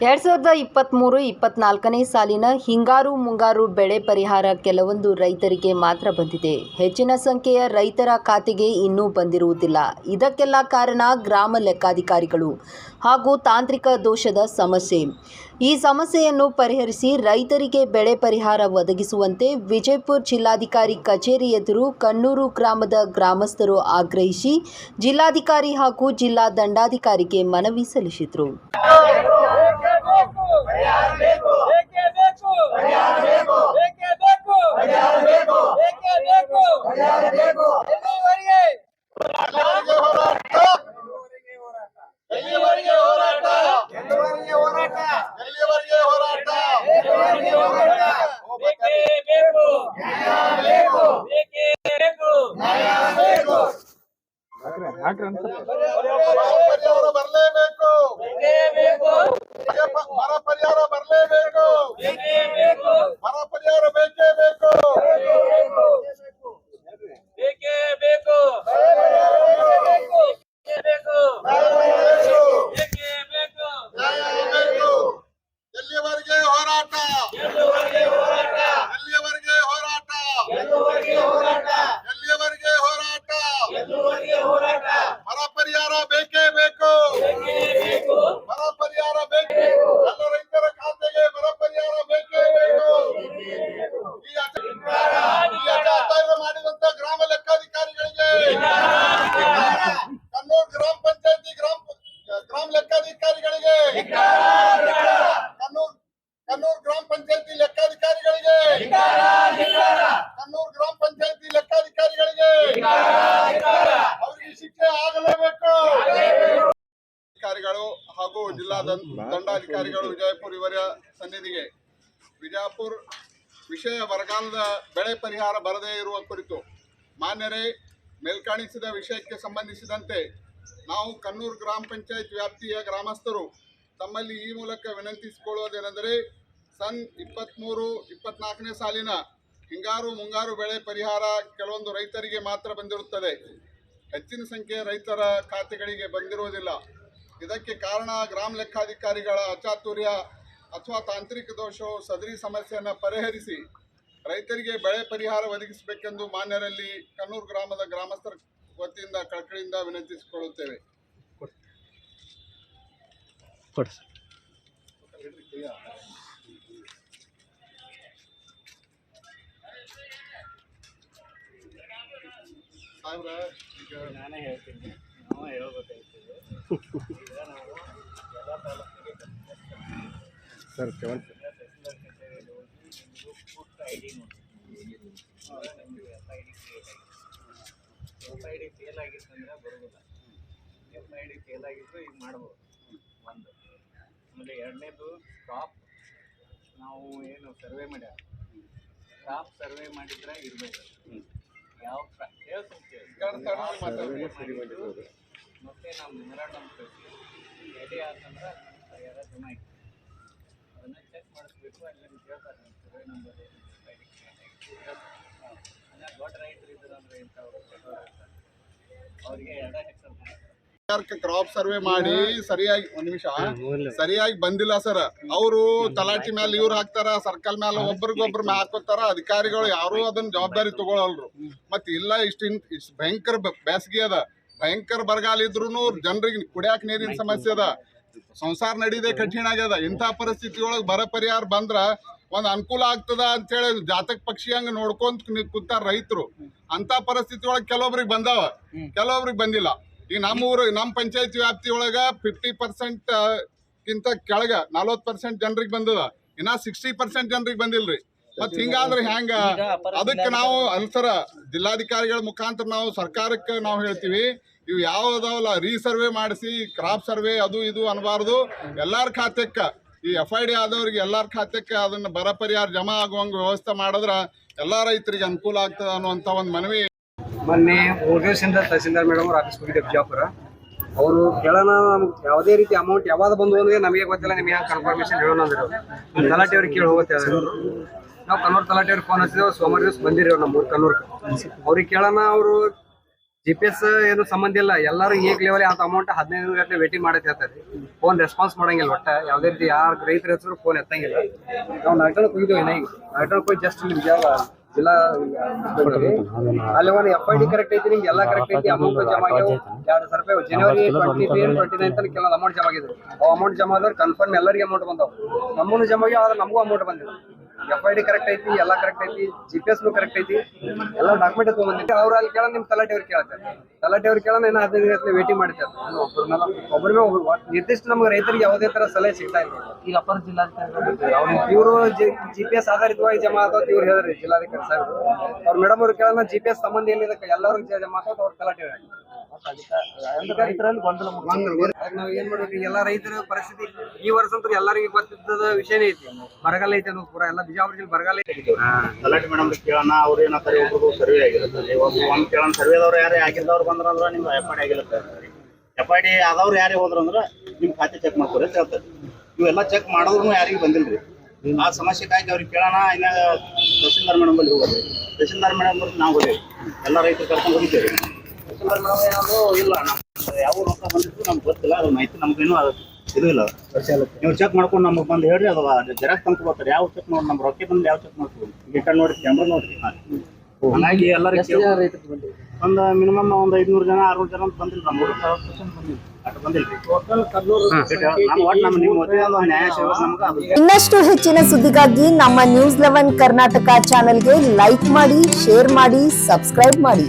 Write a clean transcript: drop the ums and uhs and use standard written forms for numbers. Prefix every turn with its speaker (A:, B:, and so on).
A: 2023-24ನೇ ಸಾಲಿನ ಹಿಂಗಾರು ಮುಂಗಾರು ಬೆಳೆ ಪರಿಹಾರ ಕೆಲವೊಂದು ರೈತರಿಗೆ ಮಾತ್ರ ಬಂದಿದೆ. ಹೆಚ್ಚಿನ ಸಂಖ್ಯೆಯ ರೈತರ ಖಾತೆಗೆ ಇನ್ನೂ ಬಂದಿರುವುದಿಲ್ಲ. ಇದಕ್ಕೆಲ್ಲ ಕಾರಣ ಗ್ರಾಮ ಲೆಕ್ಕಾಧಿಕಾರಿಗಳು ಹಾಗೂ ತಾಂತ್ರಿಕ ದೋಷದ ಸಮಸ್ಯೆ. ಈ ಸಮಸ್ಯೆಯನ್ನು ಪರಿಹರಿಸಿ ರೈತರಿಗೆ ಬೆಳೆ ಪರಿಹಾರ ಒದಗಿಸುವಂತೆ ವಿಜಯಪುರ ಜಿಲ್ಲಾಧಿಕಾರಿ ಕಚೇರಿ ಎದುರು ಕನ್ನೂರು ಗ್ರಾಮದ ಗ್ರಾಮಸ್ಥರು ಆಗ್ರಹಿಸಿ ಜಿಲ್ಲಾಧಿಕಾರಿ ಹಾಗೂ ಜಿಲ್ಲಾ ದಂಡಾಧಿಕಾರಿಗೆ ಮನವಿ ಸಲ್ಲಿಸಿದರು.
B: ಅಧಿಕಾರಿಗಳು ಹಾಗೂ ಜಿಲ್ಲಾ ದಂಡಾಧಿಕಾರಿಗಳು ವಿಜಯಪುರ ಇವರ ಸನ್ನಿಧಿಗೆ ವಿಜಯಪುರ ವಿಷಯ ಬರಗಾಲದ ಬೆಳೆ ಪರಿಹಾರ ಬರದೇ ಇರುವ ಕುರಿತು ಮಾನ್ಯರೇ ಮೇಲ್ಕಾಣಿಸಿದ ವಿಷಯಕ್ಕೆ ಸಂಬಂಧಿಸಿದಂತೆ ನಾವು ಕನ್ನೂರು ಗ್ರಾಮ ಪಂಚಾಯತ್ ವ್ಯಾಪ್ತಿಯ ಗ್ರಾಮಸ್ಥರು ತಮ್ಮಲ್ಲಿ ಈ ಮೂಲಕ ವಿನಂತಿಸಿಕೊಳ್ಳುವುದೇನೆಂದರೆ ಸನ್ 23-24ನೇ ಸಾಲಿನ ಹಿಂಗಾರು ಮುಂಗಾರು ಬೆಳೆ ಪರಿಹಾರ ಕೆಲವೊಂದು ರೈತರಿಗೆ ಮಾತ್ರ ಬಂದಿರುತ್ತದೆ. ಹೆಚ್ಚಿನ ಸಂಖ್ಯೆಯ ರೈತರ ಖಾತೆಗಳಿಗೆ ಬಂದಿರುವುದಿಲ್ಲ. ಇದಕ್ಕೆ ಕಾರಣ ಗ್ರಾಮ ಲೆಕ್ಕಾಧಿಕಾರಿಗಳ ಅಚಾತುರ್ಯ ಅಥವಾ ತಾಂತ್ರಿಕ ದೋಷವು ಸದರಿ ಸಮಸ್ಯೆಯನ್ನು ಪರಿಹರಿಸಿ ರೈತರಿಗೆ ಬೆಳೆ ಪರಿಹಾರ ಒದಗಿಸಬೇಕೆಂದು ಮಾನ್ಯರಲ್ಲಿ ಕನ್ನೂರು ಗ್ರಾಮದ ಗ್ರಾಮಸ್ಥರ ವತಿಯಿಂದ ಕಳಕಳಿಯಿಂದ ವಿನಂತಿಸಿಕೊಳ್ಳುತ್ತೇವೆ. ಈಗ ನಾನೇ ಹೇಳ್ತೀನಿ, ನಾವು ಹೇಳ್ಬೇಕಾಗ್ತದೆ. ಈಗ ನಾವು ಎಲ್ಲ ತಾಲೂಕಿಗೆ ಸರ್ ID ನೋಡಿ FID ಫೇಲ್ ಆಗಿತ್ತಂದ್ರೆ ಬರೋದಿಲ್ಲ. FID ಫೇಲ್ ಆಗಿದ್ದು ಈಗ ಮಾಡ್ಬೋದು ಒಂದು. ಆಮೇಲೆ ಎರಡನೇದು ಕ್ರಾಪ್ ನಾವು ಏನು ಸರ್ವೆ ಮಾಡ್ಯಾರ, ಕ್ರಾಪ್ ಸರ್ವೆ ಮಾಡಿದ್ರೆ ಇರಬೇಕು. ಯಾವ ಮತ್ತೆ ನಾವು ಮೆಮೊರಾಂಡಮ್ ಕಳಿಸಿ ಎಡೆ ಆತಂದ್ರೆ ಯಾರ ಜಮಾ ಇತ್ತು ಅದನ್ನು ಚೆಕ್ ಮಾಡಿಸ್ಬೇಕು. ಅಲ್ಲಿ ಕೇಳ್ತಾರೆ ಸರ್ವೆ ನಂಬರ್ ದೊಡ್ಡ ರೈತರು ಇದ್ರು ಅಂದರೆ ಇಂಥವ್ರು ಅವರಿಗೆ 2 ಹೆಕ್ಟರ್ ಕ್ರಾಪ್ ಸರ್ವೆ ಮಾಡಿ ಸರಿಯಾಗಿ ಒಂದು ನಿಮಿಷ ಸರಿಯಾಗಿ ಬಂದಿಲ್ಲ ಸರ್. ಅವರು ತಲಾಟಿ ಮೇಲೆ ಇವ್ರು ಹಾಕ್ತಾರ, ಸರ್ಕಲ್ ಮೇಲೆ ಒಬ್ರಿಗೊಬ್ರು ಹಾಕೋತಾರ. ಅಧಿಕಾರಿಗಳು ಯಾರು ಅದನ್ನ ಜವಾಬ್ದಾರಿ ತಗೊಳ್ಳಲ್ರು. ಮತ್ತೆ ಇಲ್ಲ ಇಷ್ಟು ಭಯಂಕರ ಬೇಸಿಗೆ ಅದ, ಭಯಂಕರ ಬರಗಾಲ ಇದ್ರು ಜನರಿಗೆ ಕುಡಿಯಾಕ ನೀರಿನ ಸಮಸ್ಯೆ ಅದ, ಸಂಸಾರ ನಡೀದೆ ಕಠಿಣ ಆಗ್ಯದ. ಇಂಥ ಪರಿಸ್ಥಿತಿ ಒಳಗೆ ಬರ ಪರಿಹಾರ ಬಂದ್ರ ಒಂದ್ ಅನುಕೂಲ ಆಗ್ತದ ಅಂತೇಳಿ ಜಾತಕ ಪಕ್ಷಿ ಹಂಗ ನೋಡ್ಕೊಂತ ಕೂತಾರ ರೈತರು. ಅಂತ ಪರಿಸ್ಥಿತಿ ಒಳಗೆ ಕೆಲವೊಬ್ರಿಗೆ ಬಂದಾವ, ಕೆಲವೊಬ್ರಿಗೆ ಬಂದಿಲ್ಲ. ಈಗ ನಮ್ಮ ಪಂಚಾಯತಿ ವ್ಯಾಪ್ತಿ ಒಳಗ 50% ಗಿಂತ ಕೆಳಗ 40% ಜನರಿಗೆ ಬಂದದ, ಇನ್ನ 60% ಜನರಿಗೆ ಬಂದಿಲ್ರಿ. ಮತ್ ಹಿಂಗಾದ್ರೆ ಹೆಂಗ? ಅದಕ್ಕೆ ನಾವು ಅನ್ಸರ ಜಿಲ್ಲಾಧಿಕಾರಿಗಳ ಮುಖಾಂತರ ನಾವು ಸರ್ಕಾರಕ್ಕೆ ನಾವು ಹೇಳ್ತೀವಿ, ಇವು ಯಾವ್ದಾವಲ್ಲ ರೀಸರ್ವೆ ಮಾಡಿಸಿ ಕ್ರಾಪ್ ಸರ್ವೆ ಅದು ಇದು ಅನ್ಬಾರ್ದು. ಎಲ್ಲಾರ ಖಾತೆಕ್ಕ ಈ FID ಆದವ್ರಿಗೆ ಎಲ್ಲಾರ ಖಾತೆಕ್ಕೆ ಅದನ್ನ ಬರ ಪರಿಹಾರ ಜಮಾ ಆಗುವಂಗ ವ್ಯವಸ್ಥೆ ಮಾಡಿದ್ರ ಎಲ್ಲಾ ರೈತರಿಗೆ ಅನುಕೂಲ ಆಗ್ತದ ಅನ್ನುವಂತ ಒಂದು ಮನವಿ.
C: ಮೊನ್ನೆ ಮುರುಗೇಶಿಂದ ತಹಸೀಲ್ದಾರ್ ಮೇಡಮ್ ಅವ್ರ ಆಫೀಸ್ ಹೋಗಿದ್ದೆ ಬಿಜಾಪುರ. ಅವರು ಕೇಳೋಣ ನಮ್ಗೆ ಯಾವುದೇ ರೀತಿ ಅಮೌಂಟ್ ಯಾವಾಗ ಬಂದು ಅಂದ್ರೆ ನಮಗೆ ಗೊತ್ತಿಲ್ಲ, ನಿಮಗೆ ಕನ್ಫರ್ಮೇಶನ್ ಹೇಳೋಣ ಅಂದರು. ತಲಾಟಿ ಅವ್ರಿಗೆ ಕೇಳಿ ಹೋಗುತ್ತೆ. ನಾವು ಕನ್ನೂರು ತಲಾಟಿ ಅವ್ರಿಗೆ ಫೋನ್ ಹಚ್ಚಿದ್ದೇವೆ. ಸೋಮವಾರ ದಿವಸ ಬಂದಿರಿ ಅವ್ರು ನಮ್ಮ ಕನ್ನೂರ್ಗೆ. ಅವ್ರಿಗೆ ಕೇಳೋಣ, ಅವರು GPS ಏನು ಸಂಬಂಧ ಇಲ್ಲ, ಎಲ್ಲರೂ ಏಕ್ ಲೆವೆಲ್ ಅಂತ ಅಮೌಂಟ್ 15 ಗಂಟೆ ವೇಟಿಂಗ್ ಮಾಡೈತೆ ಹೇಳ್ತಾರೆ. ಫೋನ್ ರೆಸ್ಪಾನ್ಸ್ ಮಾಡಂಗಿಲ್ಲ, ಒಟ್ಟ ಯಾವುದೇ ರೀತಿ ಯಾರು ರೈತರ ಹೆಸರು ಫೋನ್ ಎತ್ತಂಗಿಲ್ಲ. ನಾವು ನಾಟಕಕ್ಕೆ ಹೋಗಿದ್ದೇವೆ, ಈಗ ನಾಟಕಕ್ಕೆ ಹೋಗಿ ಜಸ್ಟ್ ಇಲ್ಲಿ ಜಿಲ್ಲಾ ಅಲ್ಲಿ ಒಂದು FID ಕರೆಕ್ಟ್ ಐತಿ, ನಿಮ್ಗೆ ಎಲ್ಲ ಕರೆಕ್ಟ್ ಐತಿ, ಅಮೌಂಟ್ ಜಮಾ ಆಗ್ಯಾವ. 2,000 ರೂಪಾಯಿ ಜನವರಿ 29 ತನಕ ಕೆಲವು ಅಮೌಂಟ್ ಜಮಾ ಆಗಿದೆ. ಅಮೌಂಟ್ ಜಮಾ ಆದ್ರೆ ಕನ್ಫರ್ಮ್ ಎಲ್ಲರಿಗೆ ಅಮೌಂಟ್ ಬಂದವು, ನಮ್ಮನ್ನು ಜಮಾ ಆಗ್ಯಾವ, ಆದ್ರೆ ನಮಗೂ ಅಮೌಂಟ್ ಬಂದಿಲ್ಲ. FID ಕರೆಕ್ಟ್ ಐತಿ, ಎಲ್ಲ ಕರೆಕ್ಟ್ ಐತಿ, GPS ಕರೆಕ್ಟ್ ಐತಿ, ಎಲ್ಲ ಡಾಕ್ಯುಮೆಂಟ್ ತಗೊಂಡ್ಬಂದಿದ್ದೆ. ಅವ್ರು ಅಲ್ಲಿ ಕೇಳ ನಿಮ್ ತಲಾಟಿ ಅವ್ರು ಕೇಳ್ತಾರೆ, ತಲಾಟಿ ಅವ್ರು ಕೇಳ 15 ಗಂಟೆ ವೇಟಿಂಗ್ ಮಾಡ್ತಾರೆ. ಒಬ್ಬರ ಮೇಲೆ ಒಬ್ರು ನಿರ್ದಿಷ್ಟ ನಮ್ಗೆ ರೈತರಿಗೆ ಯಾವುದೇ ತರ ಸಲಹೆ ಸಿಗ್ತಾ ಇಲ್ಲ. ಈಗ ಅಪರ ಜಿಲ್ಲಾಧಿಕಾರಿ ಇವರು GPS ಆಧಾರಿತವಾಗಿ ಜಮಾ ಆಗೋದು ಇವ್ರು ಹೇಳಿದ್ರಿ, ಜಿಲ್ಲಾಧಿಕಾರಿ ಸಾಹೇಬ್ ಅವ್ರ ಮೇಡಮ್ ಅವ್ರು ಕೇಳ GPS ಸಂಬಂಧ ಏನಿದೆ ಎಲ್ಲರೂ ಜಮಾ ಆಗೋದು ಅವ್ರ ತಲಾಟಿ ಅವ್ರು. ನಾವ್ ಏನ್ ಮಾಡ್ಬೇಕು, ಎಲ್ಲಾ ರೈತರ ಪರಿಸ್ಥಿತಿ ಈ ವರ್ಷ ಅಂತೂ ಎಲ್ಲರಿಗೂ ಗೊತ್ತಿದ್ದ ವಿಷಯನೇ ಐತಿ. ಬರಗಾಲ ಐತಿ ಅನ್ನೋದು ಪೂರಾ ಎಲ್ಲ ಬಿಜಾಪುರ ಜಿಲ್ಲೆ ಬರಗಾಲ ಐತಿ.
D: ತಲಾಟಿ ಮೇಡಮ್ ಕೇಳೋಣ, ಅವ್ರು ಏನಂತಾರೆ, ಒಬ್ರು ಸರ್ವೆ ಆಗಿರುತ್ತೆ. ಒಂದ್ ಕೇಳೋಣ, ಸರ್ವೇದವ್ರು ಯಾರೇ ಆಗಿದ್ದವ್ರು ಬಂದ್ರಂದ್ರ ನಿಮ್ಗೆ FID ಆಗಿರುತ್ತೆ. FID ಆದವ್ರು ಯಾರೇ ಹೋದ್ರಂದ್ರ ನಿಮ್ ಖಾತೆ ಚೆಕ್ ಮಾಡ್ಕೊರಿ ಅಂತ ಹೇಳ್ತಾರೆ. ಇವೆಲ್ಲ ಚೆಕ್ ಮಾಡೋದ್ರು ಯಾರಿಗೂ ಬಂದಿಲ್ರಿ. ಆ ಸಮಸ್ಯೆಗಾಗಿ ಅವ್ರಿಗೆ ಕೇಳೋಣ. ಇನ್ನ ತಹಸೀಲ್ದಾರ್ ಮೇಡಮ್ ಬಲ್ಲಿ ಹೋಗೋದು, ತಹಸೀಲ್ದಾರ್ ಮೇಡಮ್ ನಾವು ಹೋದೇವಿ, ಎಲ್ಲ ರೈತರು ಕರ್ಕೊಂಡು ಹೋಗಿದ್ದೇವೆ. ತಹಸೀಲ್ದಾರ್ ಮೇಡಮ್ ಏನಾದ್ರು ಇಲ್ಲ, ನಮ್ಗೆ ಯಾವ ರೊಕ್ಕ ಬಂದಿತ್ತು ನಮ್ಗೆ ಗೊತ್ತಿಲ್ಲ, ಅದ್ರ ಮಾಹಿತಿ ನಮ್ಗೇನು ಇದು ಇಲ್ಲ. ನೀವು ಚೆಕ್ ಮಾಡ್ಕೊಂಡು ನಮಗೆ ಬಂದು ಹೇಳ್ರಿ, ಅದು ಜೆರಾಕ್ಸ್ ತಂದು ಬರ್ತಾರೆ. ಯಾವ ಚೆಕ್ ಮಾಡಿ ನಮ್ಮ ರೊಕ್ಕ ಬಂದು ಯಾವ ಚೆಕ್ ಮಾಡ್ತೀವಿ, ಗಿಟ್ಟ ನೋಡಿ ಕ್ಯಾಮ್ರಾ ನೋಡ್ರಿ. ಹಾಗಾಗಿ ಎಲ್ಲರಿಗೂ ಒಂದು ಮಿನಿಮಮ್ ಒಂದು 500 ಜನ 600 ಜನ ಅಂತ ಬಂದಿಲ್ಲ. ನಮ್ಮ ಬಂದಿಲ್ಲ, ಅಷ್ಟು ಬಂದಿಲ್ರಿ. ನಮ್ಮ ನ್ಯಾಯ ಸೇವೆ ನಮ್ಗೆ
A: ಇನ್ನಷ್ಟು ಹೆಚ್ಚಿನ ಸುದ್ದಿಗಾಗಿ ನಮ್ಮ News 11 ಕರ್ನಾಟಕ ಚಾನೆಲ್ಗೆ ಲೈಕ್ ಮಾಡಿ, ಶೇರ್ ಮಾಡಿ, ಸಬ್ಸ್ಕ್ರೈಬ್ ಮಾಡಿ.